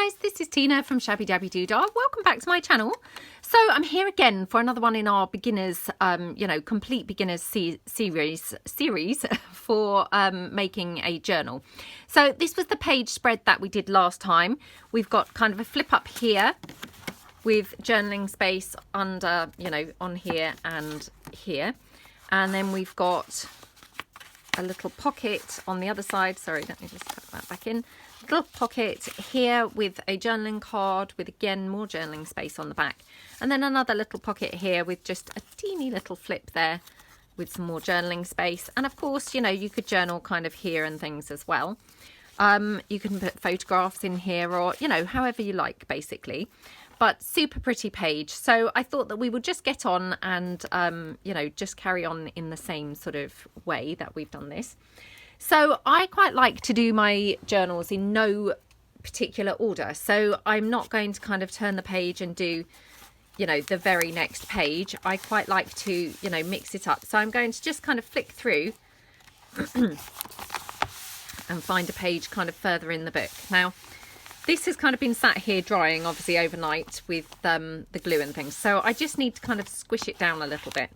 Hi guys, this is Tina from Shabbydabbydoodah. Welcome back to my channel. So I'm here again for another one in our beginners, complete beginners series for making a journal. So this was the page spread that we did last time. We've got kind of a flip up here with journaling space under, on here and here. And then we've got a little pocket on the other side. Sorry, let me just tuck that back in. Little pocket here with a journaling card with again more journaling space on the back, and then another little pocket here with just a teeny little flip there with some more journaling space. And of course, you could journal kind of here and things as well. You can put photographs in here or however you like basically, but super pretty page. So I thought that we would just get on and just carry on in the same sort of way that we've done this. So I quite like to do my journals in no particular order. So I'm not going to kind of turn the page and do, the very next page. I quite like to, mix it up. So I'm going to just kind of flick through and find a page kind of further in the book. Now, this has kind of been sat here drying, obviously, overnight with the glue and things. So I just need to kind of squish it down a little bit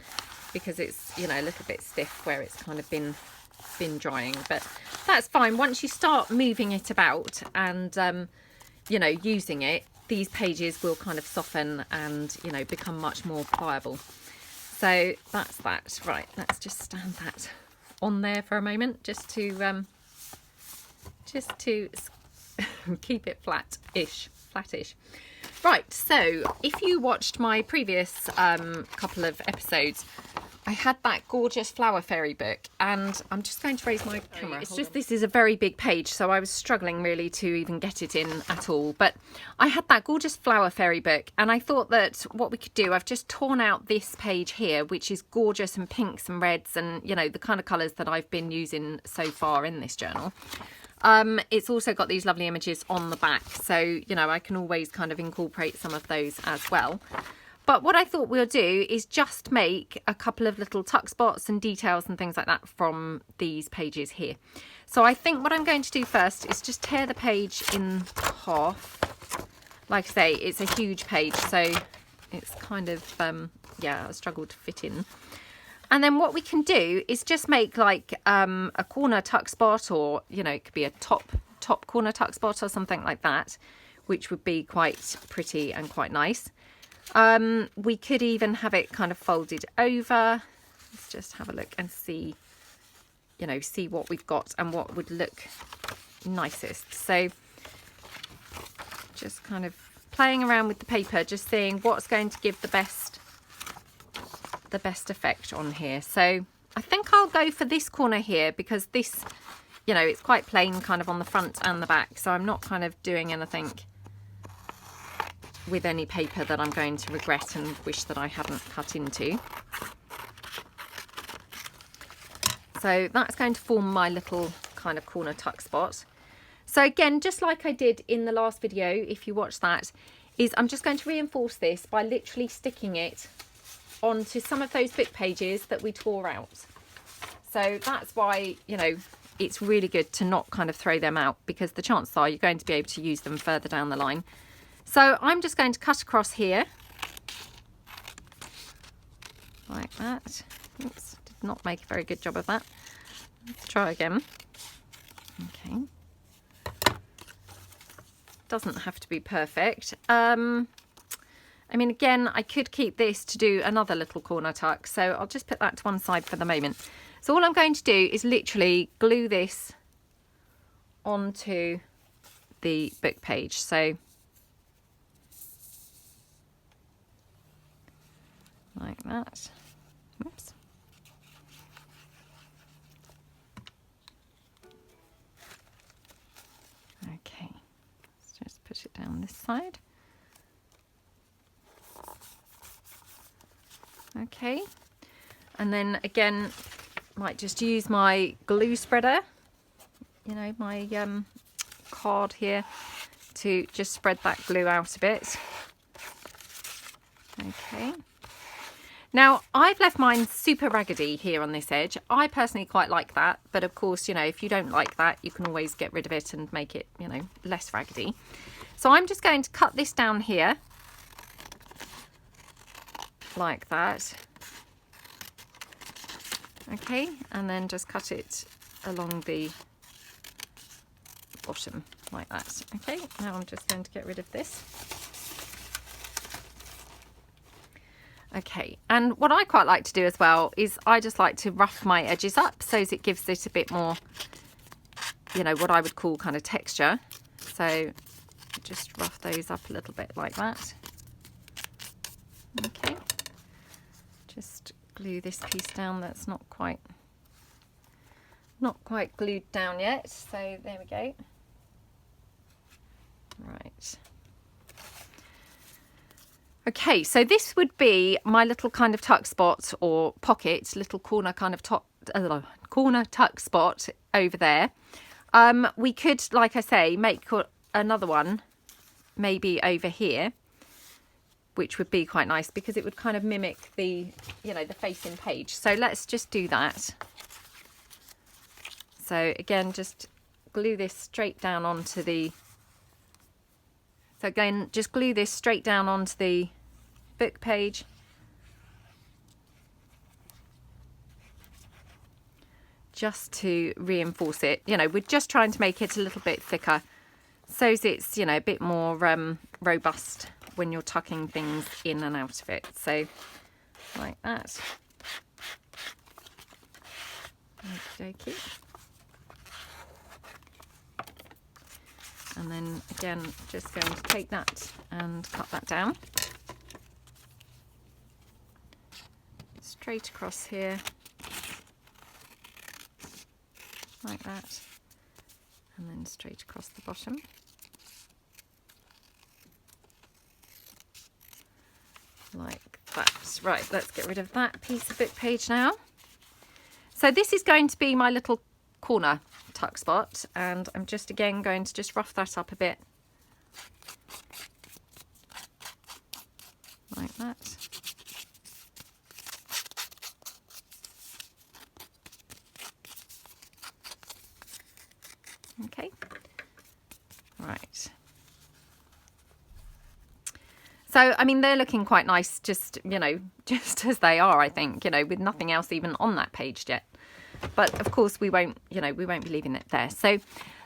because it's, a little bit stiff where it's kind of been drying, but that's fine. Once you start moving it about and using it, these pages will kind of soften and become much more pliable. So that's that. Right, let's just stand that on there for a moment just to keep it flattish. Right, so if you watched my previous couple of episodes, I had that gorgeous flower fairy book, and I'm just going to raise my camera. It's just this is a very big page, so I was struggling really to even get it in at all. But I had that gorgeous flower fairy book, and I thought that what we could do, I've just torn out this page here, which is gorgeous and pinks and reds and, the kind of colours that I've been using so far in this journal. It's also got these lovely images on the back, so, I can always kind of incorporate some of those as well. But what I thought we'll do is just make a couple of little tuck spots and details and things like that from these pages here. So I think what I'm going to do first is just tear the page in half. Like I say, it's a huge page, so it's kind of, I struggled to fit in. And then what we can do is just make like a corner tuck spot, or, it could be a top corner tuck spot or something like that, which would be quite pretty and quite nice. We could even have it kind of folded over. Let's just have a look and see, see what we've got and what would look nicest. So just kind of playing around with the paper, just seeing what's going to give the best effect on here. So I think I'll go for this corner here because this, it's quite plain kind of on the front and the back. So I'm not kind of doing anything with any paper that I'm going to regret and wish that I hadn't cut into. So that's going to form my little kind of corner tuck spot. So again, just like I did in the last video, if you watch that, is I'm just going to reinforce this by literally sticking it onto some of those book pages that we tore out. So that's why, it's really good to not kind of throw them out, because the chances are you're going to be able to use them further down the line. So I'm just going to cut across here like that. Oops, did not make a very good job of that. Let's try again. Okay. Doesn't have to be perfect. I mean, again, I could keep this to do another little corner tuck, so I'll just put that to one side for the moment. So all I'm going to do is literally glue this onto the book page. So like that. Oops. Okay, let's just put it down this side. Okay, and then again, might just use my glue spreader, my card here, to just spread that glue out a bit. Okay. Now, I've left mine super raggedy here on this edge. I personally quite like that, but of course, you know, if you don't like that, you can always get rid of it and make it, you know, less raggedy. So I'm just going to cut this down here, like that. Okay, and then just cut it along the bottom, like that. Okay, now I'm just going to get rid of this. Okay, and what I quite like to do as well is I just like to rough my edges up so as it gives it a bit more, you know, what I would call kind of texture. So just rough those up a little bit like that. Okay, just glue this piece down that's not quite glued down yet. So there we go. Right. Okay, so this would be my little kind of tuck spot or pocket, little corner kind of corner tuck spot over there. We could, like I say, make another one maybe over here, which would be quite nice because it would kind of mimic the, you know, the facing page. So let's just do that. So again, just glue this straight down onto the, so again, just glue this straight down onto the book page. Just to reinforce it. You know, we're just trying to make it a little bit thicker so it's, you know, a bit more robust when you're tucking things in and out of it. So like that. Okie dokie. And then again, just going to take that and cut that down. Straight across here. Like that. And then straight across the bottom. Like that. Right, let's get rid of that piece of book page now. So this is going to be my little corner tuck spot, and I'm just again going to just rough that up a bit like that. Okay, right. So I mean, they're looking quite nice, just, you know, just as they are, I think, you know, with nothing else even on that page yet. But of course we won't, you know, we won't be leaving it there. So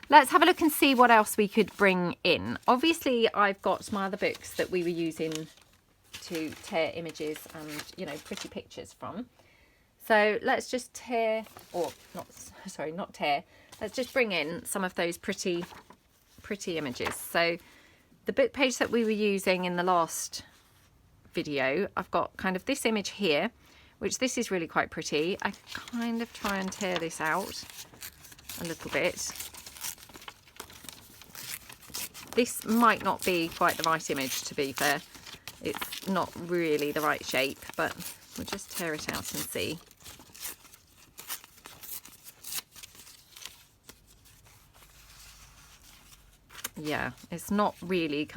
let's have a look and see what else we could bring in. Obviously I've got my other books that we were using to tear images and, you know, pretty pictures from. So let's just tear, or not, sorry, not tear. Let's just bring in some of those pretty images. So the book page that we were using in the last video, I've got kind of this image here, which this is really quite pretty. I kind of try and tear this out a little bit. This might not be quite the right image, to be fair. It's not really the right shape, but we'll just tear it out and see. Yeah, it's not really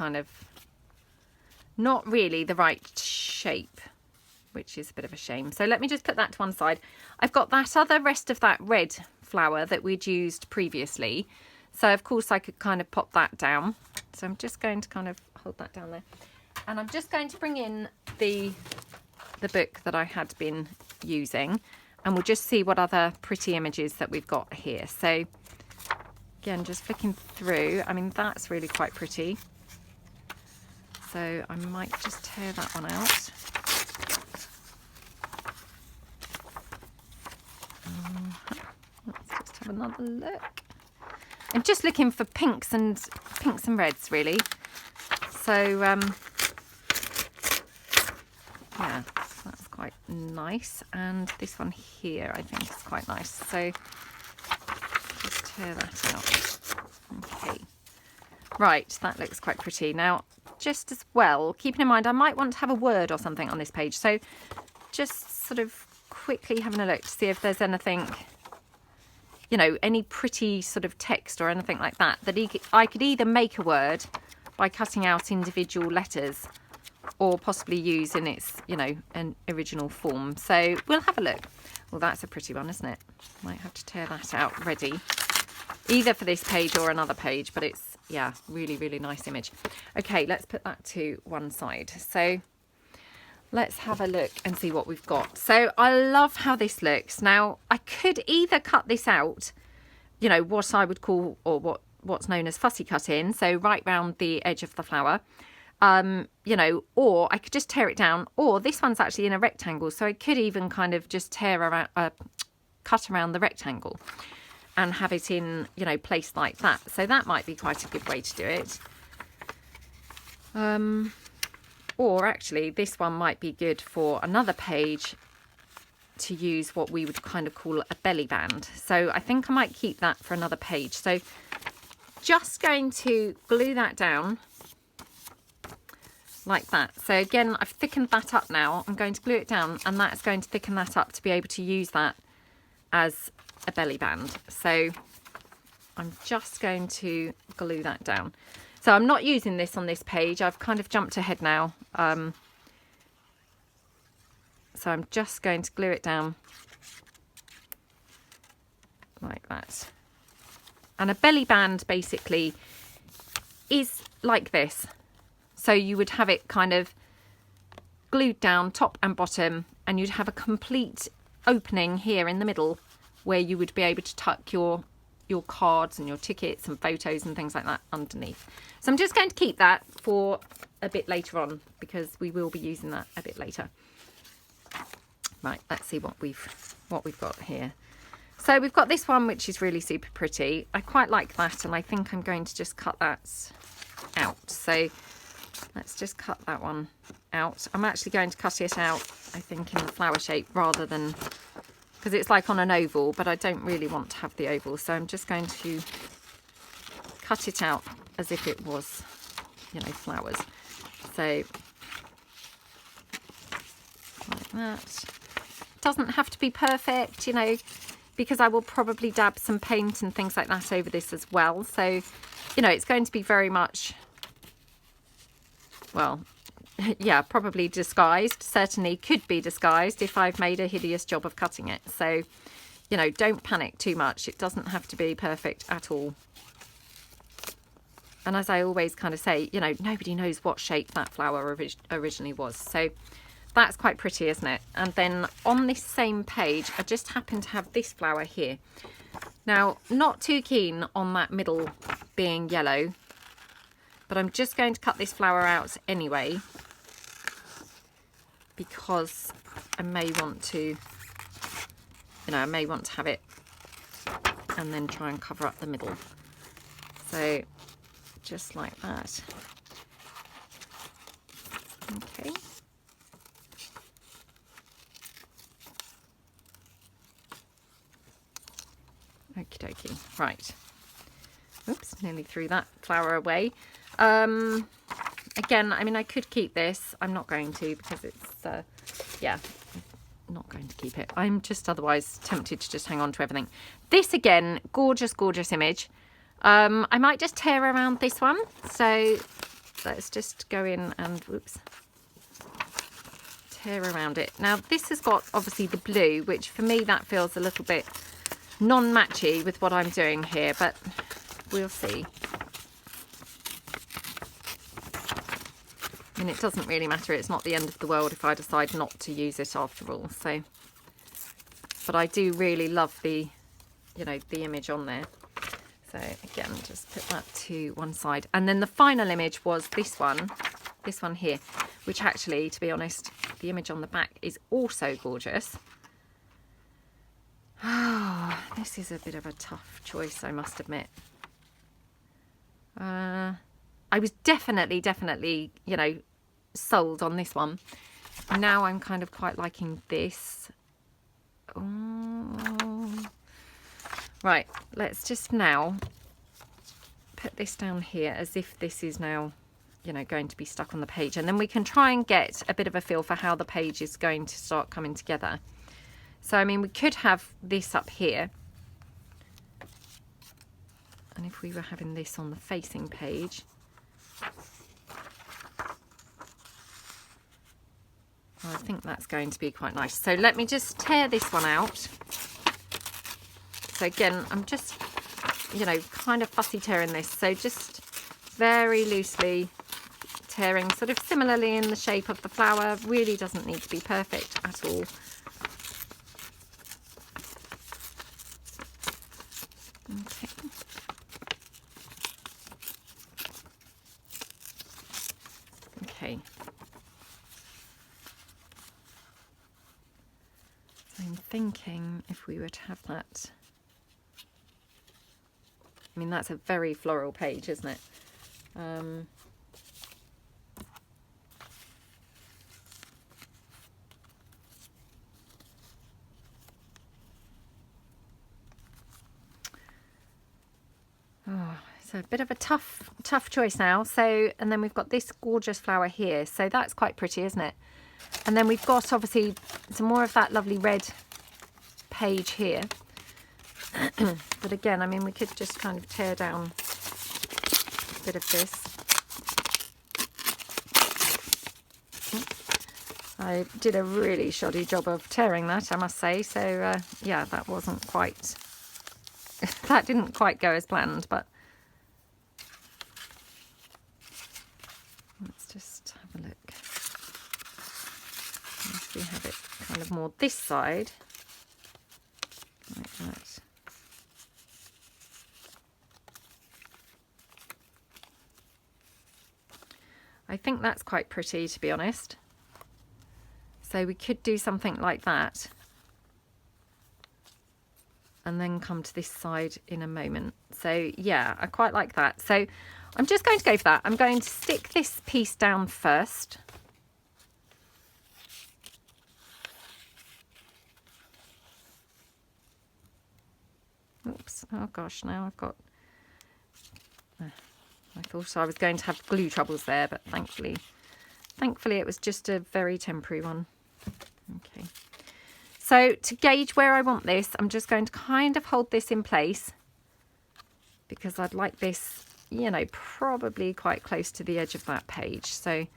not really the right shape, which is a bit of a shame. So let me just put that to one side. I've got that other rest of that red flower that we'd used previously. So of course I could kind of pop that down. So I'm just going to kind of hold that down there. And I'm just going to bring in the book that I had been using, and we'll just see what other pretty images that we've got here. So again, just flicking through. I mean, that's really quite pretty. So I might just tear that one out. Let's just have another look. I'm just looking for pinks and reds, really. So yeah, that's quite nice. And this one here, I think, is quite nice. So just tear that out. Okay. Right, that looks quite pretty. Now, just as well, keeping in mind, I might want to have a word or something on this page. So just sort of quickly having a look to see if there's anything, you know, any pretty sort of text or anything like that, that I could either make a word by cutting out individual letters, or possibly use in its, you know, an original form. So we'll have a look. Well, that's a pretty one, isn't it? Might have to tear that out ready, either for this page or another page, but it's, yeah, really, really nice image. Okay, let's put that to one side. So let's have a look and see what we've got. So I love how this looks. Now, I could either cut this out, you know, what I would call, or what's known as fussy cutting, so right round the edge of the flower, you know, or I could just tear it down, or this one's actually in a rectangle, so I could even kind of just tear around, cut around the rectangle and have it in, you know, placed like that. So that might be quite a good way to do it. Or actually this one might be good for another page to use what we would kind of call a belly band. So I think I might keep that for another page. So just going to glue that down like that. So again, I've thickened that up now. I'm going to glue it down, and that's going to thicken that up to be able to use that as a belly band. So I'm just going to glue that down. So I'm not using this on this page. I've kind of jumped ahead now. So I'm just going to glue it down like that. And a belly band basically is like this. So you would have it kind of glued down top and bottom, and you'd have a complete opening here in the middle where you would be able to tuck your cards and your tickets and photos and things like that underneath. So I'm just going to keep that for a bit later on, because we will be using that a bit later. Right, let's see what we've got here. So we've got this one, which is really super pretty. I quite like that, and I think I'm going to just cut that out. So let's just cut that one out. I'm actually going to cut it out, I think, in the flower shape rather than, because it's like on an oval, but I don't really want to have the oval. So I'm just going to cut it out as if it was, you know, flowers. So like that. Doesn't have to be perfect, you know, because I will probably dab some paint and things like that over this as well. So, you know, it's going to be very much, well, yeah, probably disguised. Certainly could be disguised if I've made a hideous job of cutting it. So, you know, don't panic too much. It doesn't have to be perfect at all. And as I always kind of say, you know, nobody knows what shape that flower originally was. So that's quite pretty, isn't it? And then on this same page, I just happen to have this flower here. Now, not too keen on that middle being yellow, but I'm just going to cut this flower out anyway, because I may want to, you know, I may want to have it and then try and cover up the middle. So just like that. Okay. Okie dokie. Right. Oops, nearly threw that flower away. Again, I mean, I could keep this. I'm not going to, because it's, yeah, I'm not going to keep it. I'm just otherwise tempted to just hang on to everything. This, again, gorgeous, gorgeous image. I might just tear around this one. So let's just go in and, whoops, tear around it. Now, this has got, obviously, the blue, which for me, that feels a little bit non-matchy with what I'm doing here, but we'll see. I mean, it doesn't really matter. It's not the end of the world if I decide not to use it after all. So, but I do really love the, you know, the image on there. So again, just put that to one side. And then the final image was this one here, which actually, to be honest, the image on the back is also gorgeous. Oh, this is a bit of a tough choice, I must admit. I was definitely, you know, sold on this one. Now I'm kind of quite liking this. Oh. Right, let's just now put this down here as if this is now, you know, going to be stuck on the page. And then we can try and get a bit of a feel for how the page is going to start coming together. So, I mean, we could have this up here. And if we were having this on the facing page, I think that's going to be quite nice. So let me just tear this one out. So again, I'm just, you know, kind of fussy tearing this. So just very loosely tearing, sort of similarly in the shape of the flower. Really doesn't need to be perfect at all. Okay. Okay. So I'm thinking if we were to have that, I mean, that's a very floral page, isn't it? Oh, it's a bit of a tough choice now. So, and then we've got this gorgeous flower here. So that's quite pretty, isn't it? And then we've got obviously some more of that lovely red page here. But again, I mean, we could just kind of tear down a bit of this. I did a really shoddy job of tearing that, I must say. So yeah, that wasn't quite, that didn't quite go as planned, but let's just have a look. Let's we have it kind of more this side, like that. I think that's quite pretty, to be honest. So we could do something like that and then come to this side in a moment. So yeah, I quite like that. So I'm just going to go for that. I'm going to stick this piece down first. Oops, oh gosh, now I've got, I thought I was going to have glue troubles there, but thankfully it was just a very temporary one. Okay, so to gauge where I want this, I'm just going to kind of hold this in place because I'd like this, you know, probably quite close to the edge of that page. So,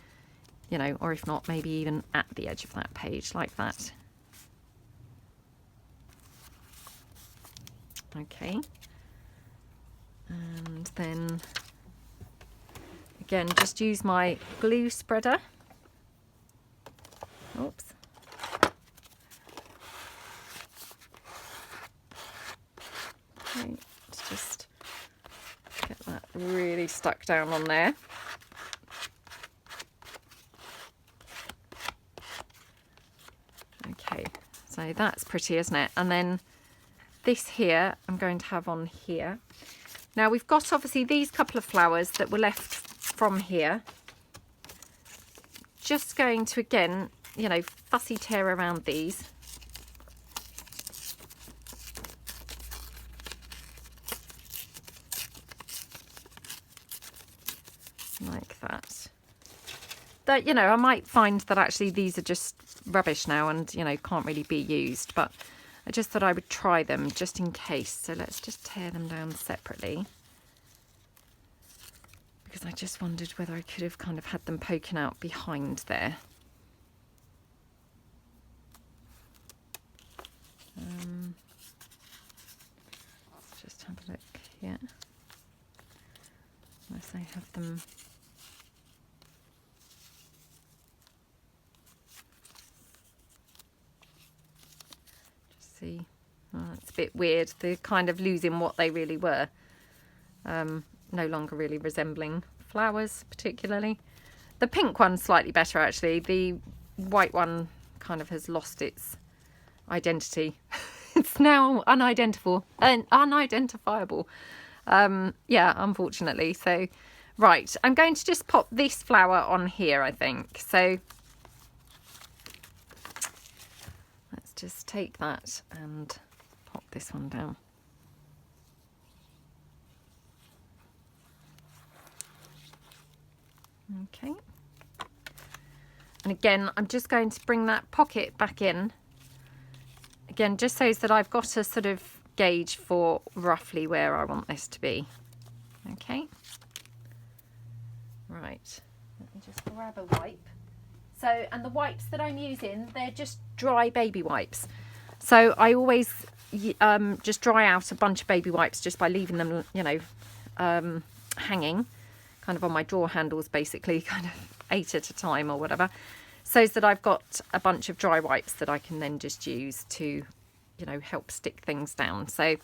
you know, or if not, maybe even at the edge of that page, like that. Okay, and then again, just use my glue spreader. Oops. Okay, let's just get that really stuck down on there. Okay, so that's pretty, isn't it? And then this here, I'm going to have on here. Now we've got obviously these couple of flowers that were left from here. Just going to, again, you know, fussy tear around these. Like that. That, you know, I might find that actually these are just rubbish now and, you know, can't really be used, but I just thought I would try them just in case. So let's just tear them down separately, because I just wondered whether I could have kind of had them poking out behind there. Let's just have a look here. Unless I have them. Just see. Oh, it's a bit weird. They're kind of losing what they really were. No longer really resembling flowers particularly. The pink one's slightly better actually. The white one kind of has lost its identity. It's now unidentifiable. Yeah, unfortunately. So right, I'm going to just pop this flower on here, I think. So let's just take that and pop this one down. Okay, and again I'm just going to bring that pocket back in again, just so that I've got a sort of gauge for roughly where I want this to be. Okay, right, let me just grab a wipe. So, and the wipes that I'm using, they're just dry baby wipes. So I always just dry out a bunch of baby wipes just by leaving them, you know, hanging kind of on my drawer handles, basically, kind of 8 at a time or whatever, so that I've got a bunch of dry wipes that I can then just use to, you know, help stick things down. So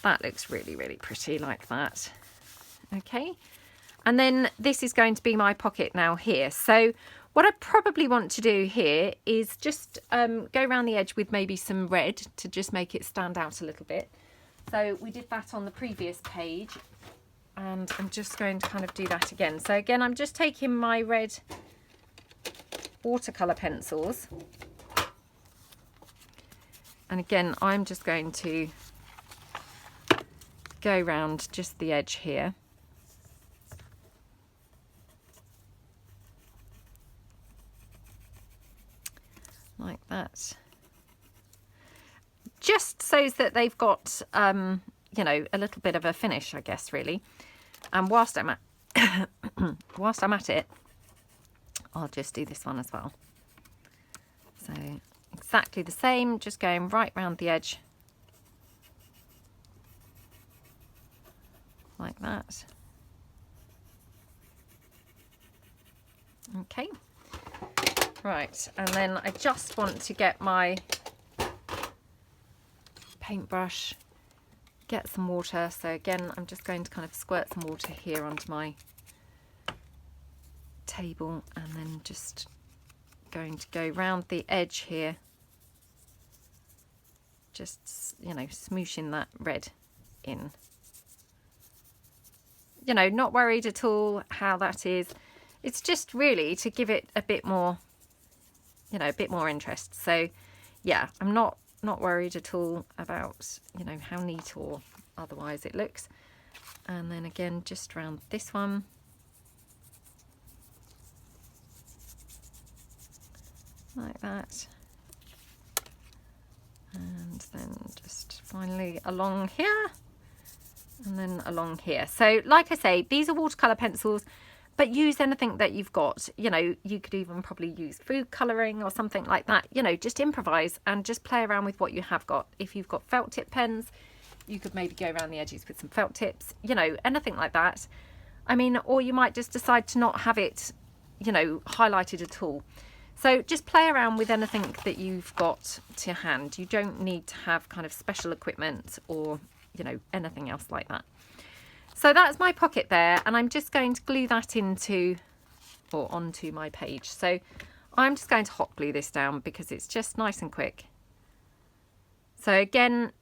that looks really, really pretty like that. Okay, and then this is going to be my pocket now here. So what I probably want to do here is just go around the edge with maybe some red to just make it stand out a little bit. So we did that on the previous page, and I'm just going to kind of do that again. So again, I'm just taking my red watercolour pencils, and again, I'm just going to go around just the edge here. Like that, just so that they've got you know, a little bit of a finish, I guess, really. And whilst I'm at whilst I'm at it, I'll just do this one as well. So exactly the same, just going right round the edge like that. Okay. Right, and then I just want to get my paintbrush, get some water. So again, I'm just going to kind of squirt some water here onto my table, and then just going to go round the edge here, just, you know, smooshing that red in. You know, not worried at all how that is. It's just really to give it a bit more, you know, a bit more interest. So yeah, I'm not worried at all about, you know, how neat or otherwise it looks. And then again, just around this one. Like that. And then just finally along here, and then along here. So like I say, these are watercolour pencils, but use anything that you've got. You know, you could even probably use food colouring or something like that. You know, just improvise and just play around with what you have got. If you've got felt tip pens, you could maybe go around the edges with some felt tips, you know, anything like that. I mean, or you might just decide to not have it, you know, highlighted at all. So just play around with anything that you've got to hand. You don't need to have kind of special equipment or, you know, anything else like that. So that's my pocket there, and I'm just going to glue that into or onto my page. So I'm just going to hot glue this down because it's just nice and quick. So again,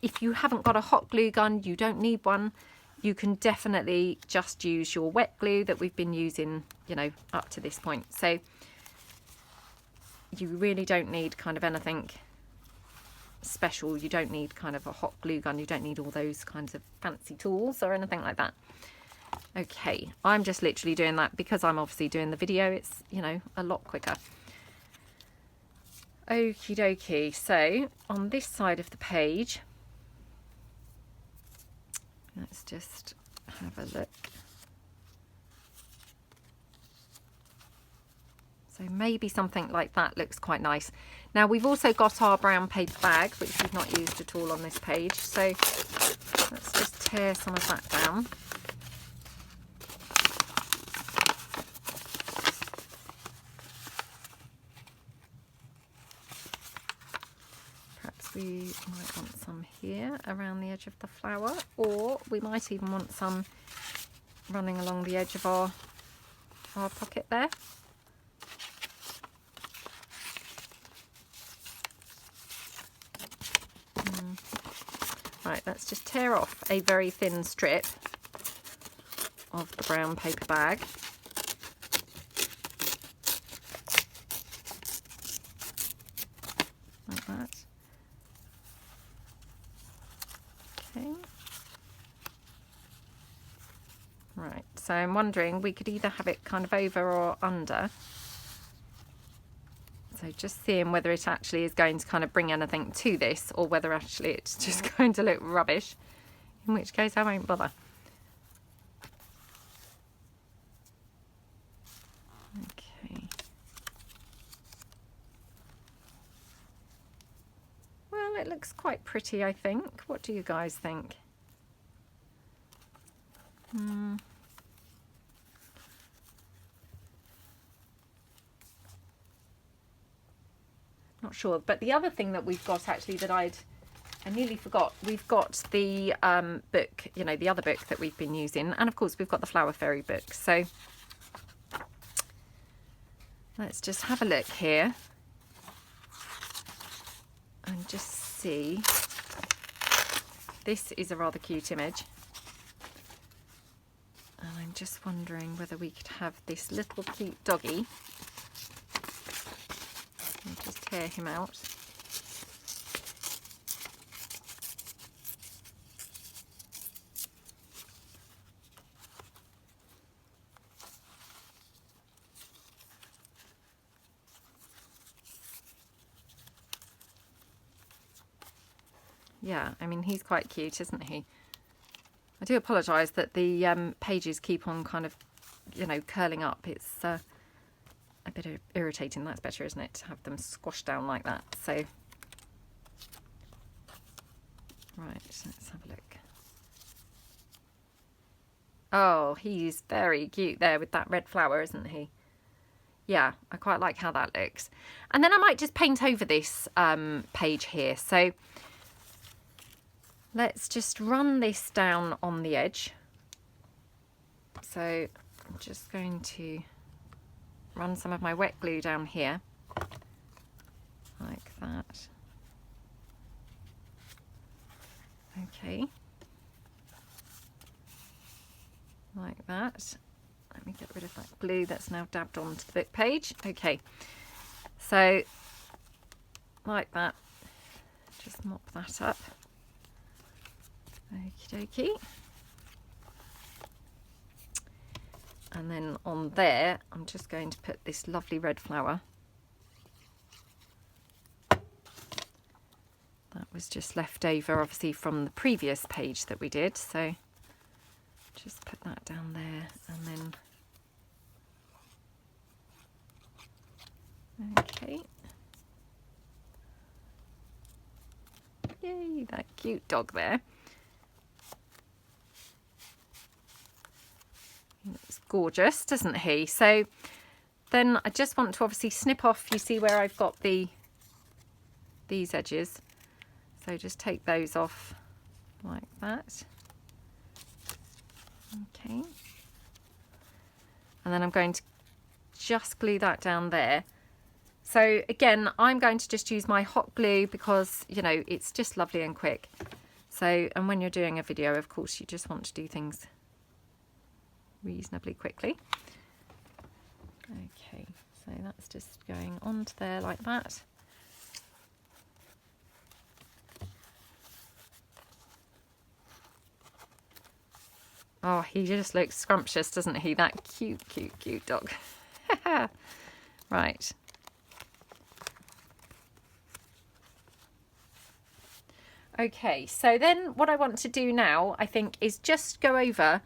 if you haven't got a hot glue gun, you don't need one. You can definitely just use your wet glue that we've been using, you know, up to this point. So you really don't need kind of anything special. You don't need kind of a hot glue gun. You don't need all those kinds of fancy tools or anything like that. Okay, I'm just literally doing that because I'm obviously doing the video. It's, you know, a lot quicker. Okie dokie. So on this side of the page, let's just have a look. So maybe something like that looks quite nice. Now we've also got our brown paper bag, which we've not used at all on this page. So let's just tear some of that down. Perhaps we might want some here around the edge of the flower, or we might even want some running along the edge of our pocket there. Right, let's just tear off a very thin strip of the brown paper bag. Like that. Okay. Right, so I'm wondering, we could either have it kind of over or under. So just seeing whether it actually is going to kind of bring anything to this, or whether actually it's just going to look rubbish, in which case I won't bother. Okay. it looks quite pretty, I think. What do you guys think? Not sure. But the other thing that we've got actually that I nearly forgot, we've got the book, you know, the other book that we've been using, and of course we've got the Flower Fairy book. So let's just have a look here and just see. This is a rather cute image, and I'm just wondering whether we could have this little cute doggy. I'll just tear him out. Yeah, I mean, he's quite cute, isn't he? I do apologise that the pages keep on kind of, you know, curling up. It's a bit irritating. That's better, isn't it, to have them squashed down like that? So, right, let's have a look. Oh, he's very cute there with that red flower, isn't he? Yeah, I quite like how that looks. And then I might just paint over this page here. So let's just run this down on the edge. So I'm just going to run some of my wet glue down here, like that. Okay. Like that. Let me get rid of that glue that's now dabbed onto the book page. Okay. So, like that. Just mop that up. Okie dokie. And then on there, I'm just going to put this lovely red flower. That was just left over, obviously, from the previous page that we did. So just put that down there, and then, okay. Yay, that cute dog there. It's gorgeous, doesn't he? So then I just want to obviously snip off, you see where I've got these edges. So just take those off like that. Okay. And then I'm going to just glue that down there. So again, I'm going to just use my hot glue because, you know, it's just lovely and quick. So, and when you're doing a video, of course, you just want to do things reasonably quickly. Okay, so that's just going onto there like that. Oh, he just looks scrumptious, doesn't he? That cute, cute, cute dog. Right. Okay, so then what I want to do now, I think, is just go over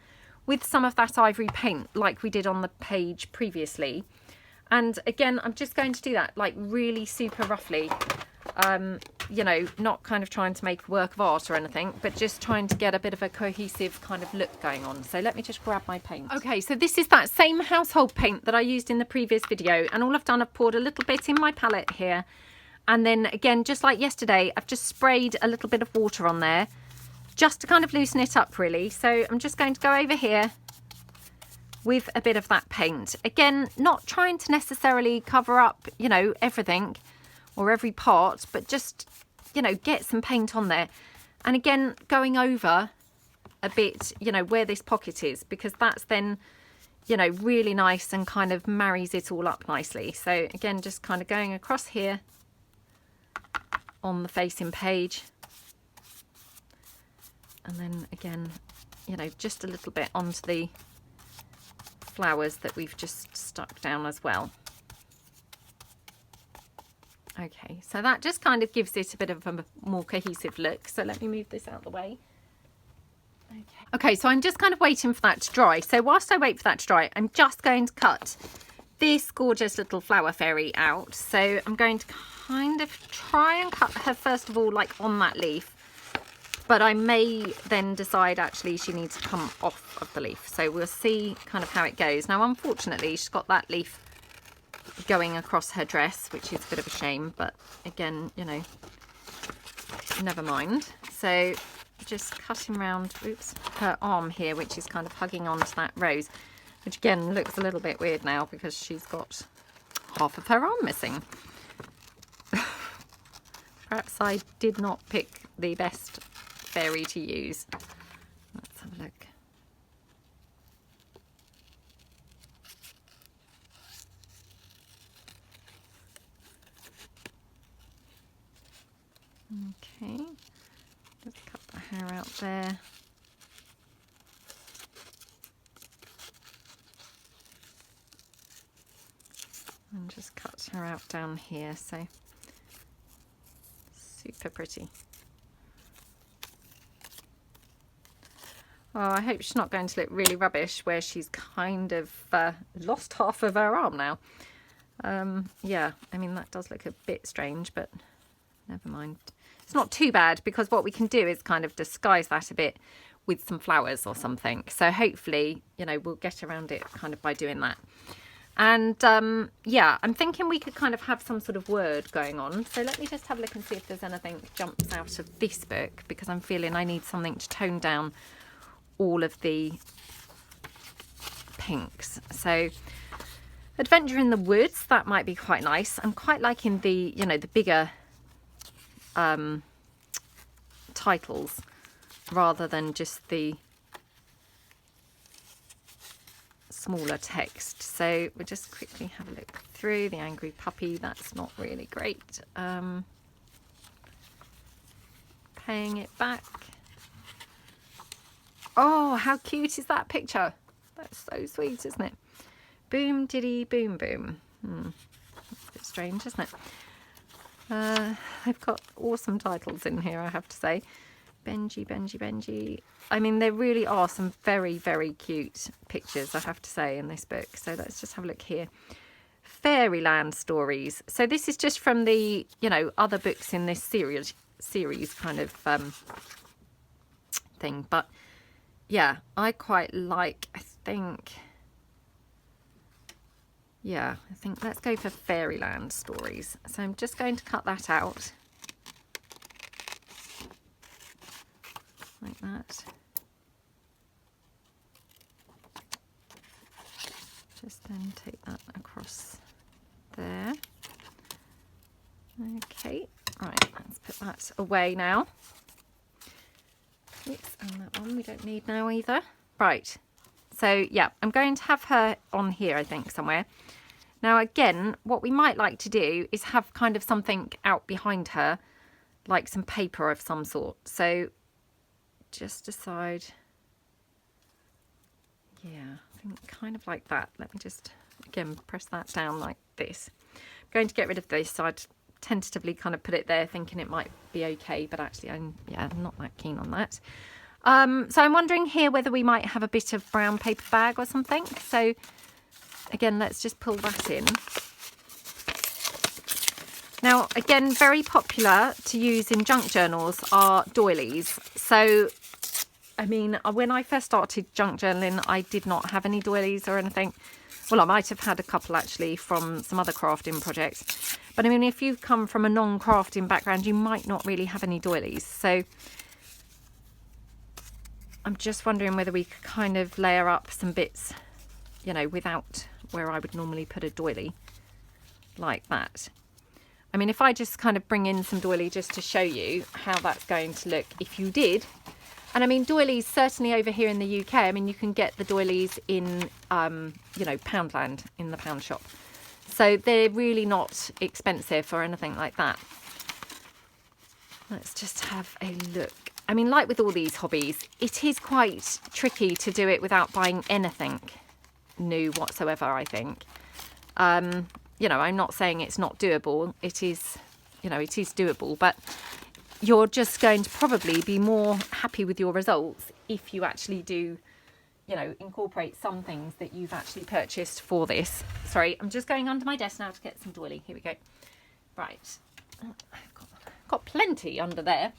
with some of that ivory paint like we did on the page previously. And again, I'm just going to do that like really super roughly. You know, not kind of trying to make a work of art or anything, but just trying to get a bit of a cohesive kind of look going on. So let me just grab my paint. Okay, so this is that same household paint that I used in the previous video, and all I've done, I've poured a little bit in my palette here, and then again, just like yesterday, I've just sprayed a little bit of water on there just to kind of loosen it up really. So I'm just going to go over here with a bit of that paint. Again, not trying to necessarily cover up, you know, everything or every part, but just, you know, get some paint on there. And again, going over a bit, you know, where this pocket is, because that's then, you know, really nice and kind of marries it all up nicely. So again, just kind of going across here on the facing page. And then again, you know, just a little bit onto the flowers that we've just stuck down as well. Okay, so that just kind of gives it a bit of a more cohesive look. So let me move this out of the way. Okay, so I'm just kind of waiting for that to dry. So whilst I wait for that to dry, I'm just going to cut this gorgeous little flower fairy out. So I'm going to kind of try and cut her first of all, like on that leaf. But I may then decide actually she needs to come off of the leaf. So we'll see kind of how it goes. Now, unfortunately, she's got that leaf going across her dress, which is a bit of a shame. But again, you know, never mind. So just cutting around, oops, her arm here, which is kind of hugging onto that rose, which again looks a little bit weird now because she's got half of her arm missing. Perhaps I did not pick the best fairy to use. Let's have a look. Okay, just cut the hair out there. And just cut her out down here, so super pretty. Oh, I hope she's not going to look really rubbish where she's kind of lost half of her arm now. Yeah, I mean, that does look a bit strange, but never mind. It's not too bad because what we can do is kind of disguise that a bit with some flowers or something. So hopefully, you know, we'll get around it kind of by doing that. And yeah, I'm thinking we could kind of have some sort of word going on. So let me just have a look and see if there's anything that jumps out of this book, because I'm feeling I need something to tone down all of the pinks. So Adventure in the Woods, that might be quite nice. I'm quite liking the, you know, the bigger titles rather than just the smaller text. So we'll just quickly have a look through the Angry Puppy. That's not really great. Paying it back. Oh, how cute is that picture? That's so sweet, isn't it? Boom diddy boom boom. That's a bit strange, isn't it? They've got awesome titles in here, I have to say. Benji, Benji, Benji. I mean, there really are some very, very cute pictures, I have to say, in this book. So let's just have a look here. Fairyland Stories. So this is just from the, you know, other books in this series kind of thing. But yeah, I quite like, I think let's go for Fairyland Stories. So I'm just going to cut that out like that. Just then take that across there. Okay, right, let's put that away now. Oops, and that one we don't need now either. Right, so yeah, I'm going to have her on here, I think, somewhere. Now again, what we might like to do is have kind of something out behind her, like some paper of some sort. So just decide, yeah, I think kind of like that. Let me just, again, press that down like this. I'm going to get rid of this. So I'd tentatively kind of put it there thinking it might be okay, but actually I'm not that keen on that. So I'm wondering here whether we might have a bit of brown paper bag or something. So again, let's just pull that in. Now, again, very popular to use in junk journals are doilies. So, I mean, when I first started junk journaling, I did not have any doilies or anything. Well, I might have had a couple actually from some other crafting projects. But I mean, if you come from a non-crafting background, you might not really have any doilies. So I'm just wondering whether we could kind of layer up some bits, you know, without where I would normally put a doily like that. I mean, if I just kind of bring in some doily just to show you how that's going to look if you did. And I mean, doilies, certainly over here in the UK, I mean, you can get the doilies in, you know, Poundland, in the pound shop. So they're really not expensive or anything like that. Let's just have a look. I mean, like with all these hobbies, it is quite tricky to do it without buying anything new whatsoever, I think. You know, I'm not saying it's not doable. It is, you know, it is doable, but you're just going to probably be more happy with your results if you actually do, you know, incorporate some things that you've actually purchased for this. Sorry, I'm just going under my desk now to get some doily. Here we go. Right, I've got plenty under there.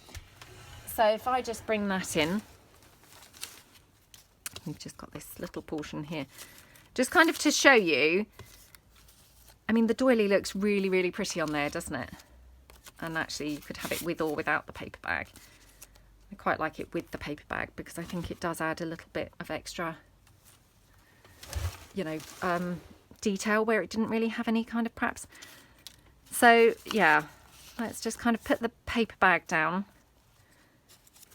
So if I just bring that in, we've just got this little portion here, just kind of to show you. I mean, the doily looks really, really pretty on there, doesn't it? And actually you could have it with or without the paper bag. I quite like it with the paper bag because I think it does add a little bit of extra, you know, detail where it didn't really have any kind of perhaps. So yeah, let's just kind of put the paper bag down.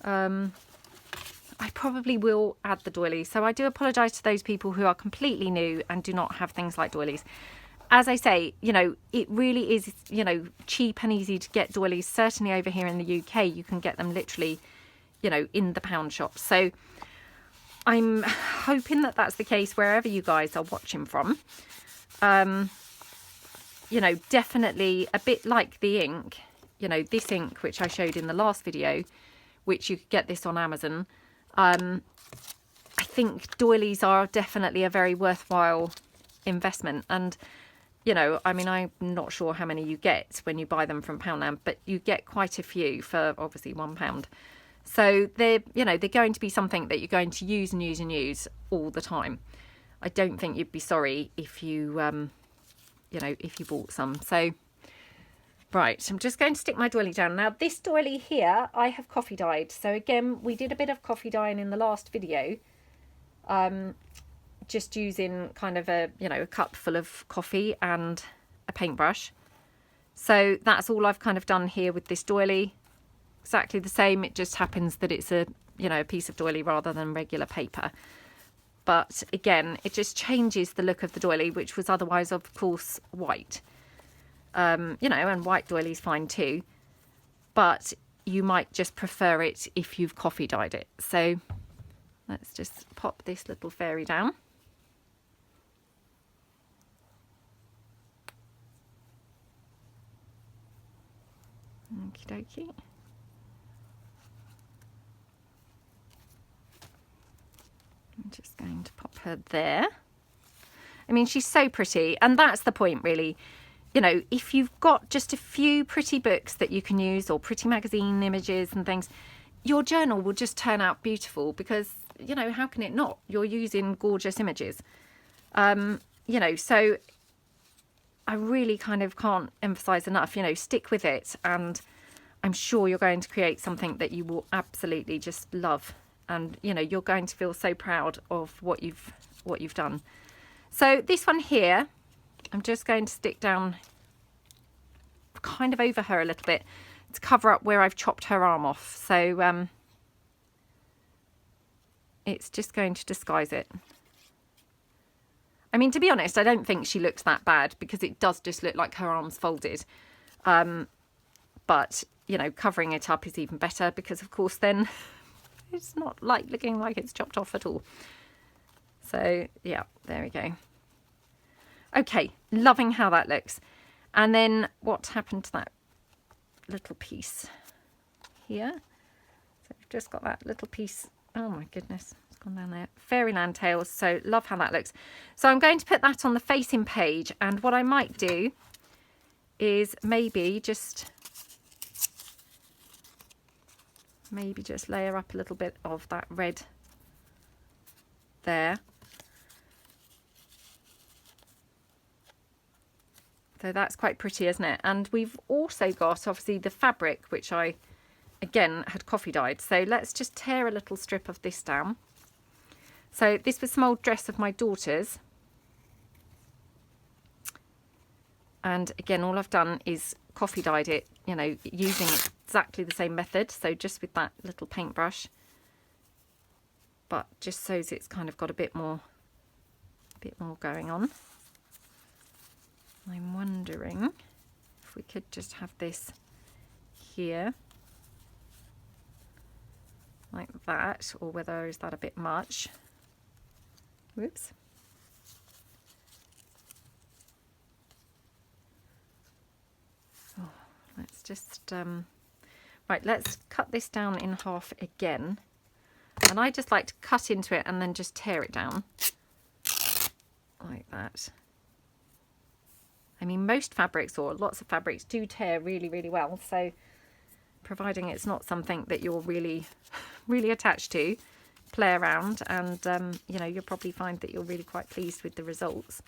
I probably will add the doily. So I do apologise to those people who are completely new and do not have things like doilies. As I say, you know, it really is, you know, cheap and easy to get doilies. Certainly over here in the UK, you can get them literally, you know, in the pound shop. So I'm hoping that that's the case wherever you guys are watching from. You know, definitely a bit like the ink, you know, this ink, which I showed in the last video, which you could get this on Amazon. I think doilies are definitely a very worthwhile investment. And, you know, I mean, I'm not sure how many you get when you buy them from Poundland, but you get quite a few for obviously £1. So they're, you know, they're going to be something that you're going to use and use and use all the time. I don't think you'd be sorry if you, you know, if you bought some. So, right, I'm just going to stick my doily down. Now, this doily here, I have coffee dyed. So again, we did a bit of coffee dyeing in the last video. Just using kind of a, you know, a cup full of coffee and a paintbrush. So that's all I've kind of done here with this doily. Exactly the same. It just happens that it's a, you know, a piece of doily rather than regular paper. But again, it just changes the look of the doily, which was otherwise, of course, white. You know, and white doily is fine too. But you might just prefer it if you've coffee dyed it. So let's just pop this little fairy down. Okie dokie. I'm just going to pop her there. I mean, she's so pretty, and that's the point really. You know, if you've got just a few pretty books that you can use or pretty magazine images and things, your journal will just turn out beautiful because, you know, how can it not? You're using gorgeous images. You know, so I really kind of can't emphasize enough, you know, stick with it, and I'm sure you're going to create something that you will absolutely just love. And, you know, you're going to feel so proud of what you've done. So this one here, I'm just going to stick down kind of over her a little bit to cover up where I've chopped her arm off. So it's just going to disguise it. I mean, to be honest, I don't think she looks that bad because it does just look like her arm's folded. But, you know, covering it up is even better because, of course, then it's not like looking like it's chopped off at all. So, yeah, there we go. Okay, loving how that looks. And then what happened to that little piece here? So we've just got that little piece. Oh, my goodness. Gone down there. Fairyland tails. So love how that looks. So I'm going to put that on the facing page, and what I might do is maybe just layer up a little bit of that red there. So that's quite pretty, isn't it? And we've also got obviously the fabric, which I again had coffee dyed. So let's just tear a little strip of this down. So this was some old dress of my daughter's. And again, all I've done is coffee dyed it, you know, using exactly the same method. So just with that little paintbrush, but just so it's kind of got a bit more going on. I'm wondering if we could just have this here like that, or whether is that a bit much. Whoops. Oh, let's just right, let's cut this down in half again. And I just like to cut into it and then just tear it down like that. I mean, most fabrics, or lots of fabrics, do tear really, really well. So providing it's not something that you're really, really attached to, play around, and you know, you'll probably find that you're really quite pleased with the results.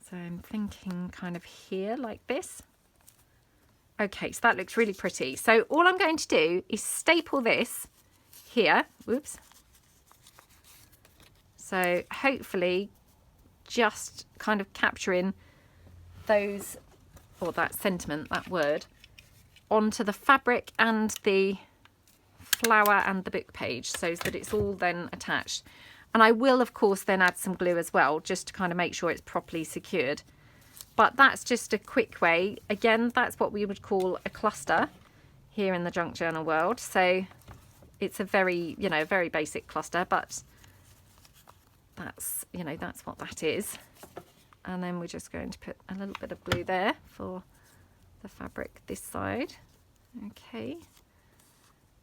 So I'm thinking kind of here like this. Okay, so that looks really pretty. So all I'm going to do is staple this here. Whoops. So hopefully just kind of capturing those, or that sentiment, that word, onto the fabric and the flower and the book page, so that it's all then attached. And I will, of course, then add some glue as well, just to kind of make sure it's properly secured. But that's just a quick way. Again, that's what we would call a cluster here in the junk journal world. So it's a very, you know, very basic cluster, but that's, you know, that's what that is. And then we're just going to put a little bit of glue there for the fabric this side. Okay.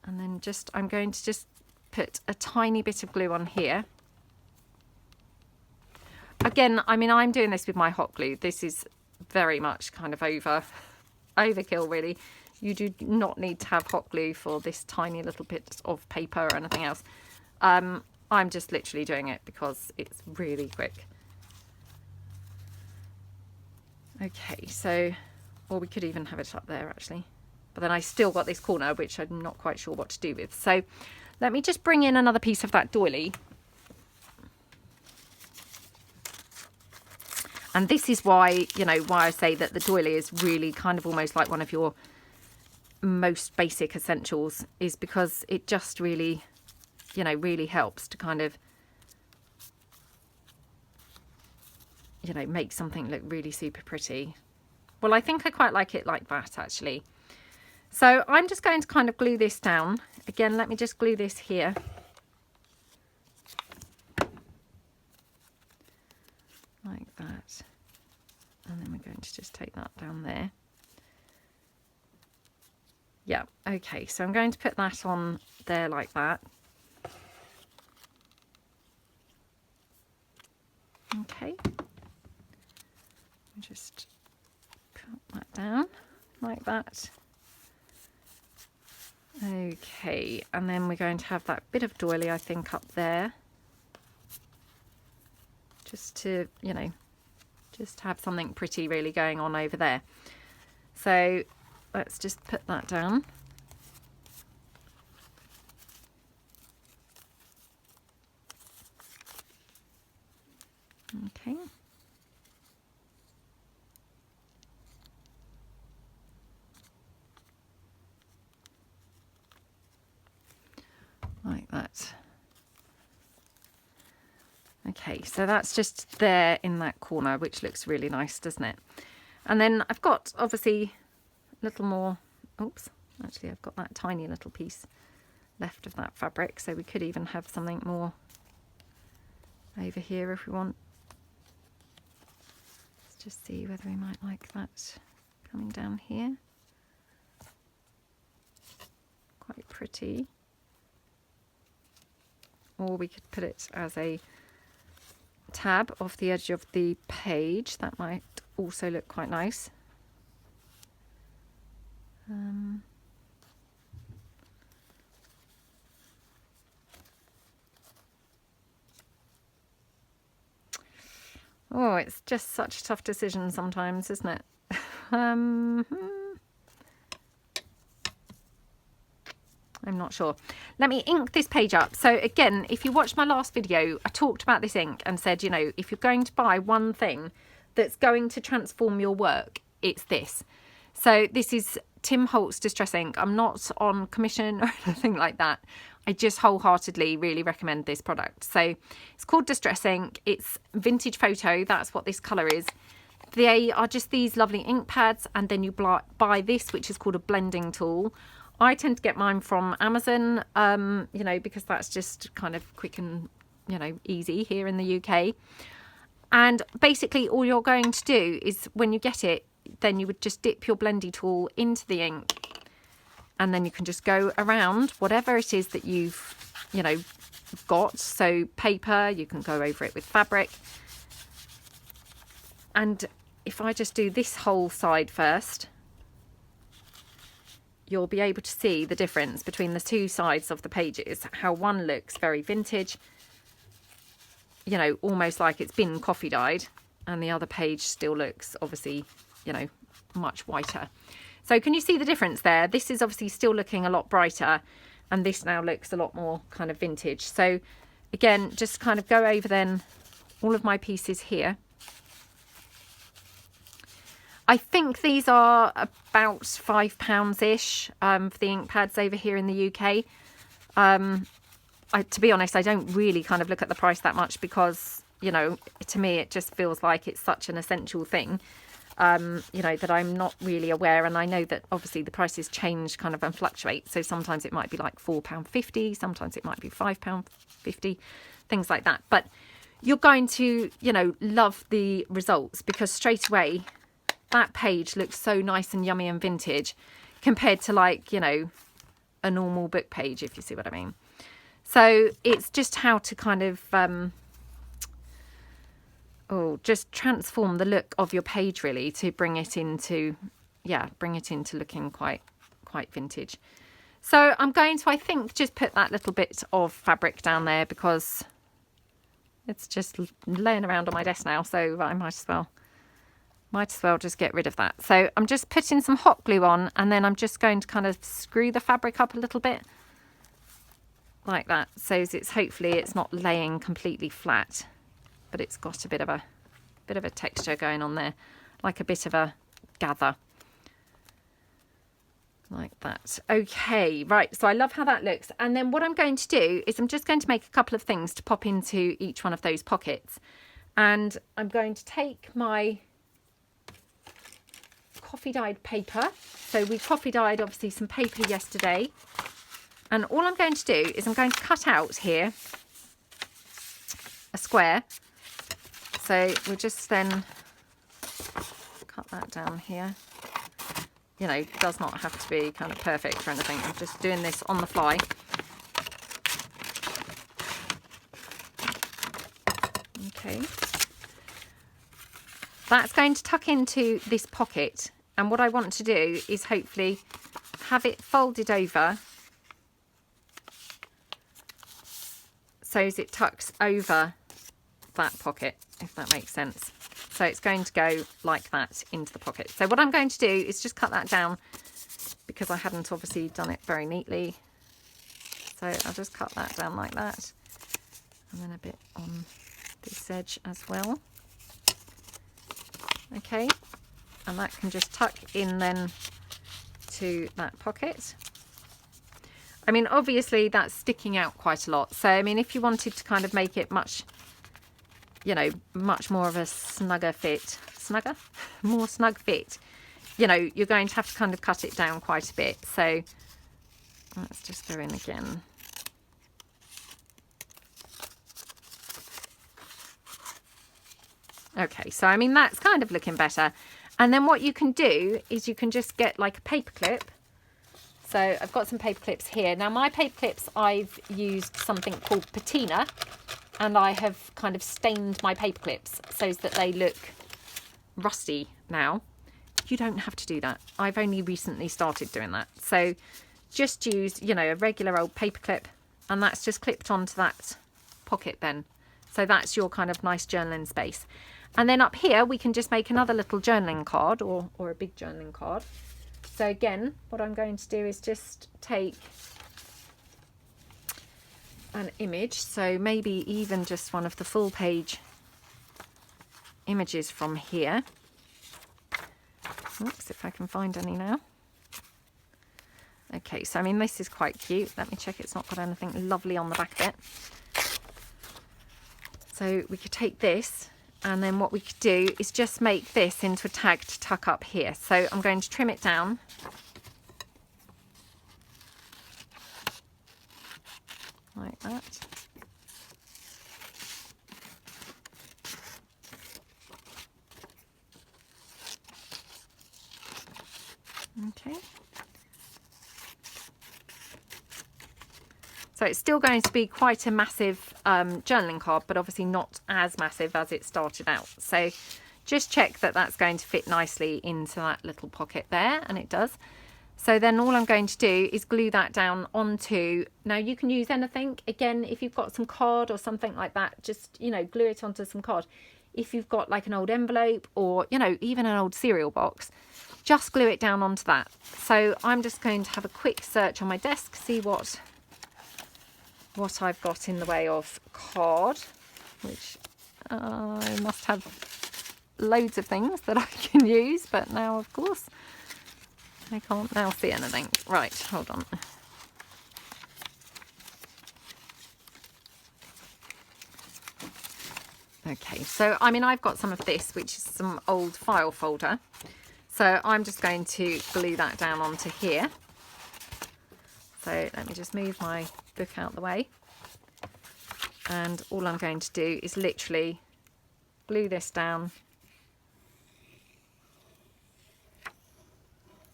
And then just, I'm going to just put a tiny bit of glue on here. Again, I mean, I'm doing this with my hot glue. This is very much kind of overkill, really. You do not need to have hot glue for this tiny little bit of paper or anything else. I'm just literally doing it because it's really quick. Okay, so, or we could even have it up there actually. But then I still got this corner, which I'm not quite sure what to do with. So let me just bring in another piece of that doily. And this is why, you know, why I say that the doily is really kind of almost like one of your most basic essentials, is because it just really, you know, really helps to kind of, you know, make something look really super pretty. Well, I think I quite like it like that, actually. So I'm just going to kind of glue this down. Again, let me just glue this here. Like that. And then we're going to just take that down there. Yeah, okay, so I'm going to put that on there like that. Okay. Just put that down like that. Okay, and then we're going to have that bit of doily, I think, up there. Just to, you know, just have something pretty really going on over there. So let's just put that down. Okay. Like that. Okay, so that's just there in that corner, which looks really nice, doesn't it? And then I've got obviously a little more, oops, actually I've got that tiny little piece left of that fabric, so we could even have something more over here if we want. Let's just see whether we might like that coming down here. Quite pretty. Or we could put it as a tab off the edge of the page. That might also look quite nice. Oh, it's just such a tough decision sometimes, isn't it? I'm not sure. Let me ink this page up. So again, if you watched my last video, I talked about this ink and said, you know, if you're going to buy one thing that's going to transform your work, it's this. So this is Tim Holtz Distress Ink. I'm not on commission or anything like that. I just wholeheartedly really recommend this product. So it's called Distress Ink. It's vintage photo. That's what this colour is. They are just these lovely ink pads, and then you buy this, which is called a blending tool. I tend to get mine from Amazon, you know, because that's just kind of quick and, you know, easy here in the UK. And basically all you're going to do is when you get it, then you would just dip your blendy tool into the ink And then you can just go around whatever it is that you've, you know, got. So paper, you can go over it with fabric. And if I just do this whole side first, you'll be able to see the difference between the two sides of the pages, how one looks very vintage, you know, almost like it's been coffee dyed, and the other page still looks obviously, you know, much whiter. So can you see the difference there? This is obviously still looking a lot brighter, and this now looks a lot more kind of vintage. So again, just kind of go over then all of my pieces here. I think these are about £5-ish for the ink pads over here in the UK. To be honest, I don't really kind of look at the price that much because, you know, to me it just feels like it's such an essential thing, you know, that I'm not really aware. And I know that obviously the prices change kind of and fluctuate. So sometimes it might be like £4.50, sometimes it might be £5.50, things like that. But you're going to, you know, love the results because straight away that page looks so nice and yummy and vintage compared to, like, you know, a normal book page, if you see what I mean. So it's just how to kind of just transform the look of your page really to bring it into, yeah, bring it into looking quite vintage. So I'm going to, I think, just put that little bit of fabric down there because it's just laying around on my desk now, so I might as well just get rid of that. So I'm just putting some hot glue on, and then I'm just going to kind of screw the fabric up a little bit like that, so it's hopefully it's not laying completely flat, but it's got a bit of a texture going on there, like a bit of a gather like that. Okay, right, so I love how that looks. And then what I'm going to do is I'm just going to make a couple of things to pop into each one of those pockets, and I'm going to take my coffee dyed paper. So we coffee dyed obviously some paper yesterday, and all I'm going to do is I'm going to cut out here a square. So we'll just then cut that down here. You know, it does not have to be kind of perfect or anything. I'm just doing this on the fly. Okay, that's going to tuck into this pocket, and what I want to do is hopefully have it folded over so as it tucks over that pocket, if that makes sense. So it's going to go like that into the pocket. So what I'm going to do is just cut that down because I hadn't obviously done it very neatly. So I'll just cut that down like that, and then a bit on this edge as well. Okay, and that can just tuck in then to that pocket. I mean, obviously that's sticking out quite a lot. So, I mean, if you wanted to kind of make it much, you know, much more of a snug fit, you know, you're going to have to kind of cut it down quite a bit. So let's just go in again. Okay, so I mean, that's kind of looking better. And then what you can do is you can just get like a paper clip. So I've got some paper clips here. Now my paper clips, I've used something called patina, and I have kind of stained my paper clips so that they look rusty now. You don't have to do that. I've only recently started doing that. So just use, you know, a regular old paper clip, and that's just clipped onto that pocket then. So that's your kind of nice journaling space. And then up here, we can just make another little journaling card or a big journaling card. So again, what I'm going to do is just take an image. So maybe even just one of the full page images from here. Oops, if I can find any now. Okay, so I mean, this is quite cute. Let me check it's not got anything lovely on the back of it. So we could take this, and then what we could do is just make this into a tag to tuck up here. So I'm going to trim it down. Like that. Okay. So it's still going to be quite a massive journaling card, but obviously not as massive as it started out. So just check that that's going to fit nicely into that little pocket there, and it does. So then all I'm going to do is glue that down onto, now you can use anything. Again, if you've got some card or something like that, just, you know, glue it onto some card. If you've got like an old envelope or, you know, even an old cereal box, just glue it down onto that. So I'm just going to have a quick search on my desk, see what I've got in the way of card, which I must have loads of things that I can use, but now of course I can't now see anything. Right, hold on. Okay, so I mean I've got some of this, which is some old file folder, so I'm just going to glue that down onto here. So let me just move my book out the way, and all I'm going to do is literally glue this down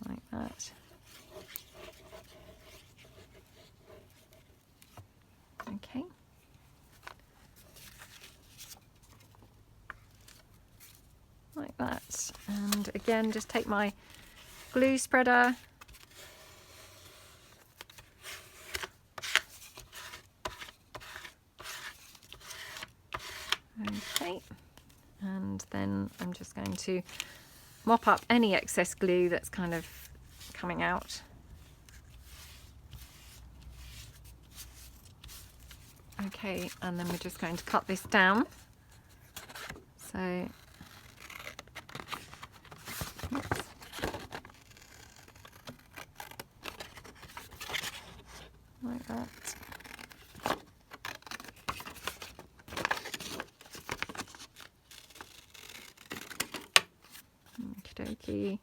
like that. Okay. Like that. And again, just take my glue spreader. Okay. And then I'm just going to mop up any excess glue that's kind of coming out. Okay, and then we're just going to cut this down. So, oops. Like that. Okie dokie.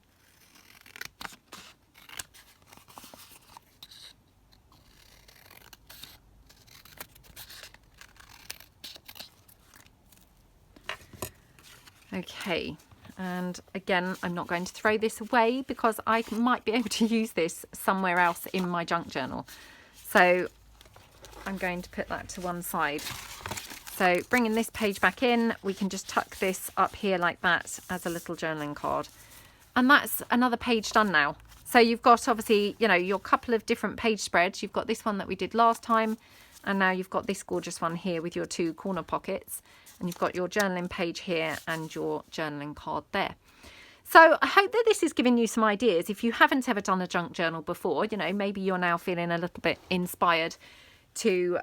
Okay, and again, I'm not going to throw this away because I might be able to use this somewhere else in my junk journal. So I'm going to put that to one side. So bringing this page back in, we can just tuck this up here like that as a little journaling card. And that's another page done now. So you've got obviously, you know, your couple of different page spreads. You've got this one that we did last time, and now you've got this gorgeous one here with your two corner pockets. And you've got your journaling page here and your journaling card there. So I hope that this is giving you some ideas. If you haven't ever done a junk journal before, you know, maybe you're now feeling a little bit inspired to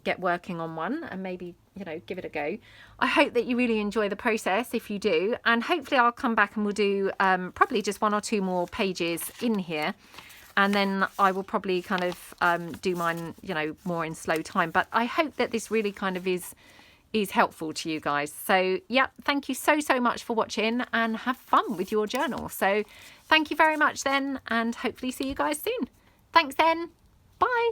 get working on one and maybe, you know, give it a go. I hope that you really enjoy the process if you do. And hopefully I'll come back and we'll do probably just one or two more pages in here. And then I will probably kind of do mine, you know, more in slow time. But I hope that this really kind of is helpful to you guys. So yeah, thank you so much for watching, and have fun with your journal. So thank you very much then, and hopefully see you guys soon. Thanks then. Bye.